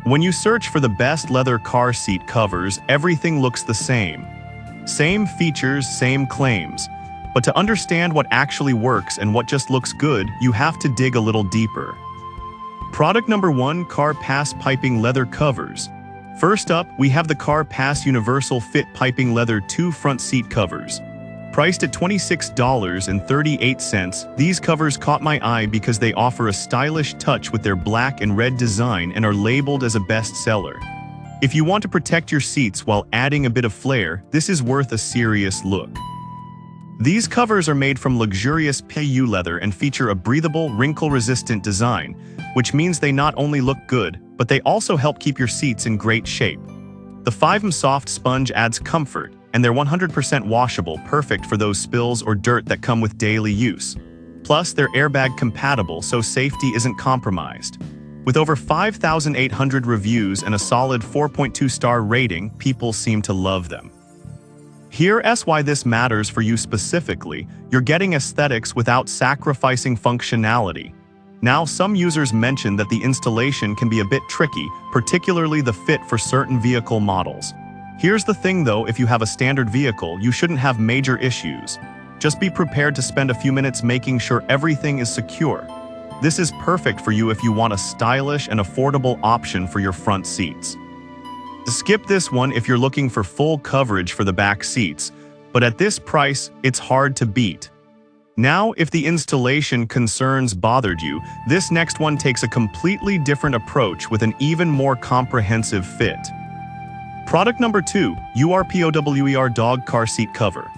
When you search for the best leather car seat covers, everything looks the same. Same features, same claims. But to understand what actually works and what just looks good, you have to dig a little deeper. Product number 1, Car Pass Piping Leather Covers. First up, we have the Car Pass Universal Fit Piping Leather 2 Front Seat Covers. Priced at $26.38, these covers caught my eye because they offer a stylish touch with their black and red design and are labeled as a bestseller. If you want to protect your seats while adding a bit of flair, this is worth a serious look. These covers are made from luxurious PU leather and feature a breathable, wrinkle-resistant design, which means they not only look good, but they also help keep your seats in great shape. The 5M Soft Sponge adds comfort, and they're 100% washable, perfect for those spills or dirt that come with daily use. Plus, they're airbag compatible, so safety isn't compromised. With over 5,800 reviews and a solid 4.2-star rating, people seem to love them. Here's why this matters for you specifically. You're getting aesthetics without sacrificing functionality. Now, some users mention that the installation can be a bit tricky, particularly the fit for certain vehicle models. Here's the thing though, if you have a standard vehicle, you shouldn't have major issues. Just be prepared to spend a few minutes making sure everything is secure. This is perfect for you if you want a stylish and affordable option for your front seats. Skip this one if you're looking for full coverage for the back seats, but at this price, it's hard to beat. Now, if the installation concerns bothered you, this next one takes a completely different approach with an even more comprehensive fit. Product number 2, URPOWER Dog Car Seat Cover.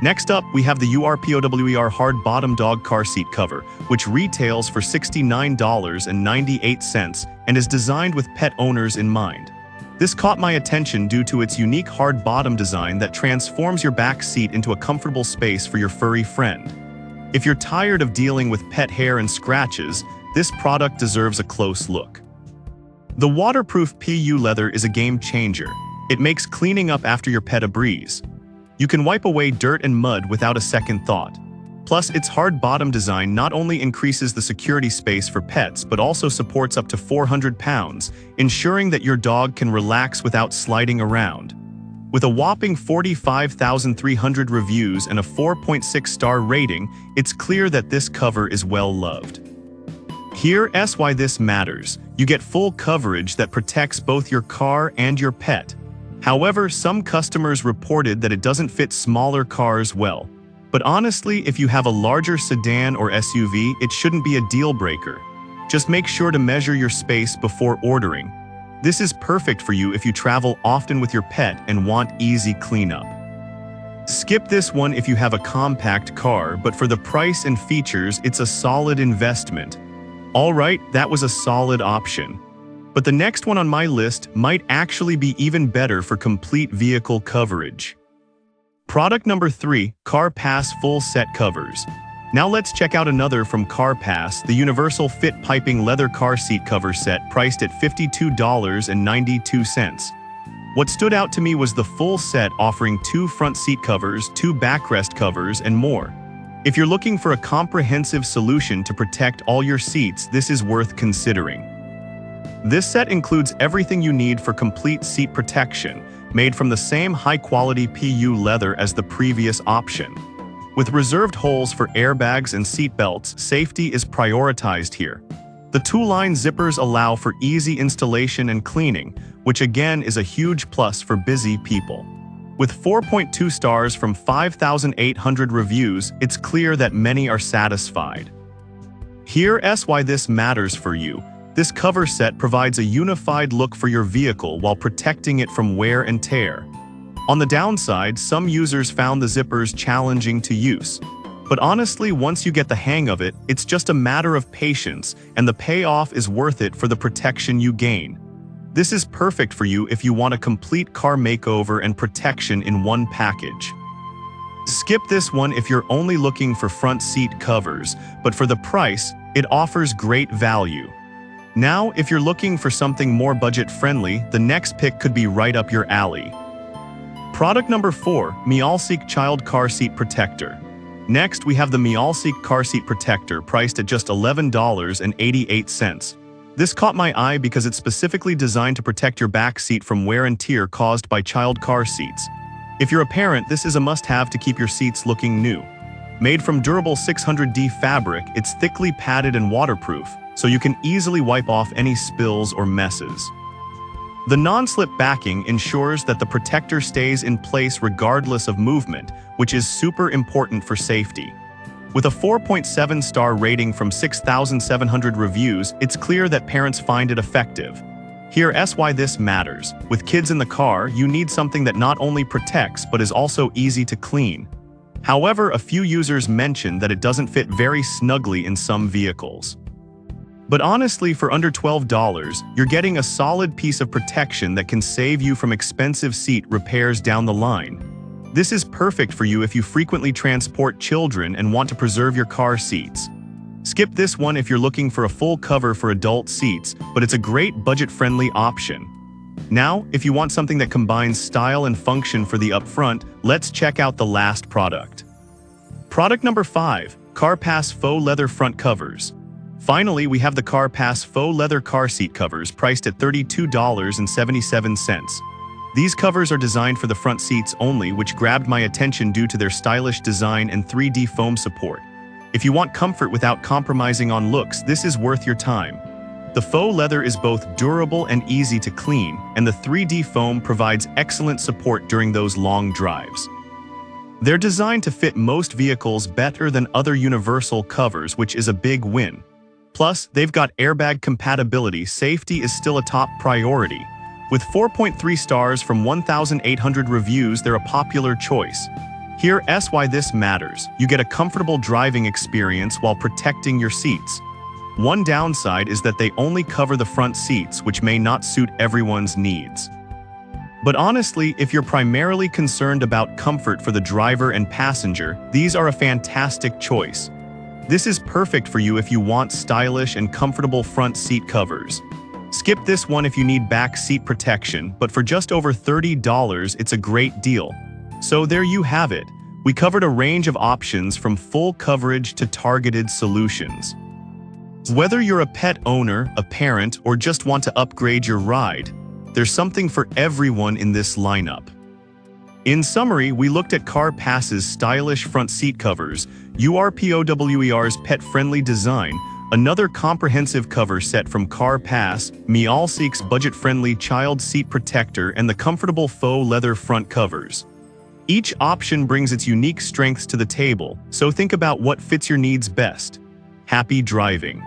Next up, we have the URPOWER Hard Bottom Dog Car Seat Cover, which retails for $69.98 and is designed with pet owners in mind. This caught my attention due to its unique hard bottom design that transforms your back seat into a comfortable space for your furry friend. If you're tired of dealing with pet hair and scratches, this product deserves a close look. The waterproof PU leather is a game changer. It makes cleaning up after your pet a breeze. You can wipe away dirt and mud without a second thought. Plus, its hard bottom design not only increases the security space for pets but also supports up to 400 pounds, ensuring that your dog can relax without sliding around. With a whopping 45,300 reviews and a 4.6-star rating, it's clear that this cover is well loved. Here's why this matters. You get full coverage that protects both your car and your pet. However, some customers reported that it doesn't fit smaller cars well. But honestly, if you have a larger sedan or SUV, it shouldn't be a deal breaker. Just make sure to measure your space before ordering. This is perfect for you if you travel often with your pet and want easy cleanup. Skip this one if you have a compact car, but for the price and features, it's a solid investment. Alright, that was a solid option. But the next one on my list might actually be even better for complete vehicle coverage. Product number 3, Car Pass Full Set Covers. Now let's check out another from Car Pass, the Universal Fit Piping Leather Car Seat Cover Set, priced at $52.92. What stood out to me was the full set offering 2 front seat covers, 2 backrest covers, and more. If you're looking for a comprehensive solution to protect all your seats, this is worth considering. This set includes everything you need for complete seat protection, made from the same high-quality PU leather as the previous option. With reserved holes for airbags and seat belts, safety is prioritized here. The 2-line zippers allow for easy installation and cleaning, which again is a huge plus for busy people. With 4.2 stars from 5,800 reviews, it's clear that many are satisfied. Here's why this matters for you. This cover set provides a unified look for your vehicle while protecting it from wear and tear. On the downside, some users found the zippers challenging to use. But honestly, once you get the hang of it, it's just a matter of patience, and the payoff is worth it for the protection you gain. This is perfect for you if you want a complete car makeover and protection in one package. Skip this one if you're only looking for front seat covers, but for the price, it offers great value. Now, if you're looking for something more budget-friendly, the next pick could be right up your alley. Product number 4, Mialseek Child Car Seat Protector. Next, we have the Mialseek Car Seat Protector, priced at just $11.88. This caught my eye because it's specifically designed to protect your back seat from wear and tear caused by child car seats. If you're a parent, this is a must-have to keep your seats looking new. Made from durable 600D fabric, it's thickly padded and waterproof, so you can easily wipe off any spills or messes. The non-slip backing ensures that the protector stays in place regardless of movement, which is super important for safety. With a 4.7-star rating from 6,700 reviews, it's clear that parents find it effective. Here's why this matters. With kids in the car, you need something that not only protects but is also easy to clean. However, a few users mention that it doesn't fit very snugly in some vehicles. But honestly, for under $12, you're getting a solid piece of protection that can save you from expensive seat repairs down the line. This is perfect for you if you frequently transport children and want to preserve your car seats. Skip this one if you're looking for a full cover for adult seats, but it's a great budget-friendly option. Now, if you want something that combines style and function for the upfront, let's check out the last product. Product number 5, CarPass Faux Leather Front Covers. Finally, we have the CarPass Faux Leather Car Seat Covers priced at $32.77. These covers are designed for the front seats only, which grabbed my attention due to their stylish design and 3D foam support. If you want comfort without compromising on looks, this is worth your time. The faux leather is both durable and easy to clean, and the 3D foam provides excellent support during those long drives. They're designed to fit most vehicles better than other universal covers, which is a big win. Plus, they've got airbag compatibility. Safety is still a top priority. With 4.3 stars from 1,800 reviews, they're a popular choice. Here's why this matters. You get a comfortable driving experience while protecting your seats. One downside is that they only cover the front seats, which may not suit everyone's needs. But honestly, if you're primarily concerned about comfort for the driver and passenger, these are a fantastic choice. This is perfect for you if you want stylish and comfortable front seat covers. Skip this one if you need back seat protection, but for just over $30, it's a great deal. So there you have it. We covered a range of options from full coverage to targeted solutions. Whether you're a pet owner, a parent, or just want to upgrade your ride, there's something for everyone in this lineup. In summary, we looked at CarPass's stylish front seat covers, URPOWER's pet-friendly design, another comprehensive cover set from CarPass, Meowseek's budget-friendly child seat protector, and the comfortable faux leather front covers. Each option brings its unique strengths to the table, so think about what fits your needs best. Happy driving!